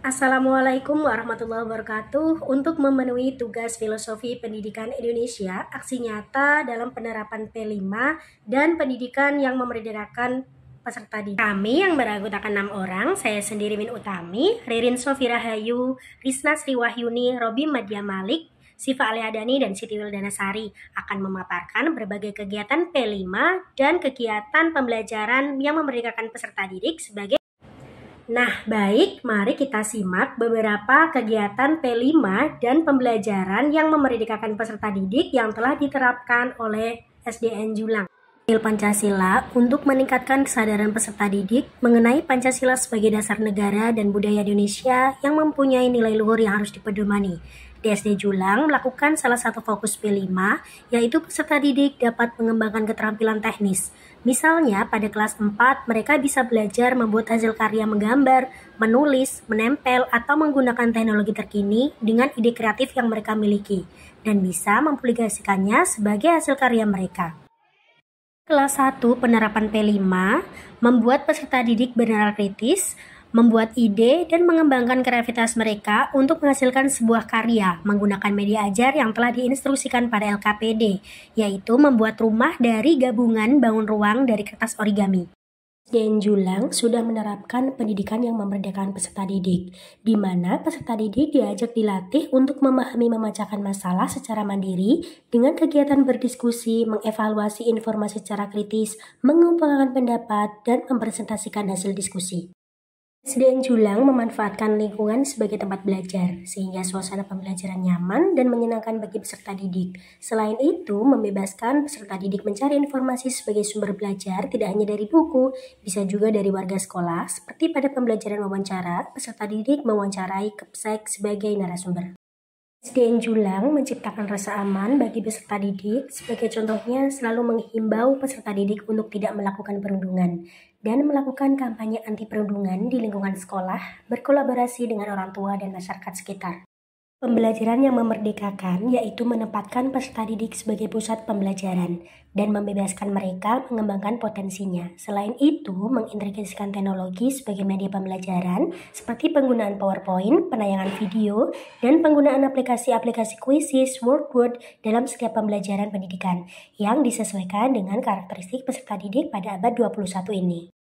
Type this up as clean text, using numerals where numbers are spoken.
Assalamualaikum warahmatullahi wabarakatuh. Untuk memenuhi tugas filosofi pendidikan Indonesia, aksi nyata dalam penerapan P5 dan pendidikan yang memerdekakan peserta didik. Kami yang beranggotakan 6 orang, saya sendiri Min Utami, Ririn Sofi Rahayu, Risna Sri Wahyuni, Robi Madya Malik, Siva Aliadani, dan Siti Wildanasari akan memaparkan berbagai kegiatan P5 dan kegiatan pembelajaran yang memerdekakan peserta didik sebagai baik, mari kita simak beberapa kegiatan P5 dan pembelajaran yang memerdekakan peserta didik yang telah diterapkan oleh SDN Julang. Pancasila untuk meningkatkan kesadaran peserta didik mengenai Pancasila sebagai dasar negara dan budaya Indonesia yang mempunyai nilai luhur yang harus dipedomani. DSD Julang melakukan salah satu fokus P5, yaitu peserta didik dapat mengembangkan keterampilan teknis. Misalnya, pada kelas 4, mereka bisa belajar membuat hasil karya menggambar, menulis, menempel, atau menggunakan teknologi terkini dengan ide kreatif yang mereka miliki, dan bisa mempublikasikannya sebagai hasil karya mereka. Kelas 1 penerapan P5 membuat peserta didik bernalar kritis, membuat ide dan mengembangkan kreativitas mereka untuk menghasilkan sebuah karya menggunakan media ajar yang telah diinstruksikan pada LKPD, yaitu membuat rumah dari gabungan bangun ruang dari kertas origami. SDN Julang sudah menerapkan pendidikan yang memerdekakan peserta didik, di mana peserta didik diajak dilatih untuk memahami memecahkan masalah secara mandiri dengan kegiatan berdiskusi, mengevaluasi informasi secara kritis, mengumpulkan pendapat, dan mempresentasikan hasil diskusi. SDN Julang memanfaatkan lingkungan sebagai tempat belajar, sehingga suasana pembelajaran nyaman dan menyenangkan bagi peserta didik. Selain itu, membebaskan peserta didik mencari informasi sebagai sumber belajar tidak hanya dari buku, bisa juga dari warga sekolah, seperti pada pembelajaran wawancara, peserta didik mewawancarai Kepsek sebagai narasumber. SDN Julang menciptakan rasa aman bagi peserta didik, sebagai contohnya selalu menghimbau peserta didik untuk tidak melakukan perundungan dan melakukan kampanye anti perundungan di lingkungan sekolah, berkolaborasi dengan orang tua dan masyarakat sekitar. Pembelajaran yang memerdekakan yaitu menempatkan peserta didik sebagai pusat pembelajaran dan membebaskan mereka mengembangkan potensinya. Selain itu, mengintegrasikan teknologi sebagai media pembelajaran seperti penggunaan PowerPoint, penayangan video, dan penggunaan aplikasi-aplikasi kuisis, word dalam setiap pembelajaran pendidikan yang disesuaikan dengan karakteristik peserta didik pada abad 21 ini.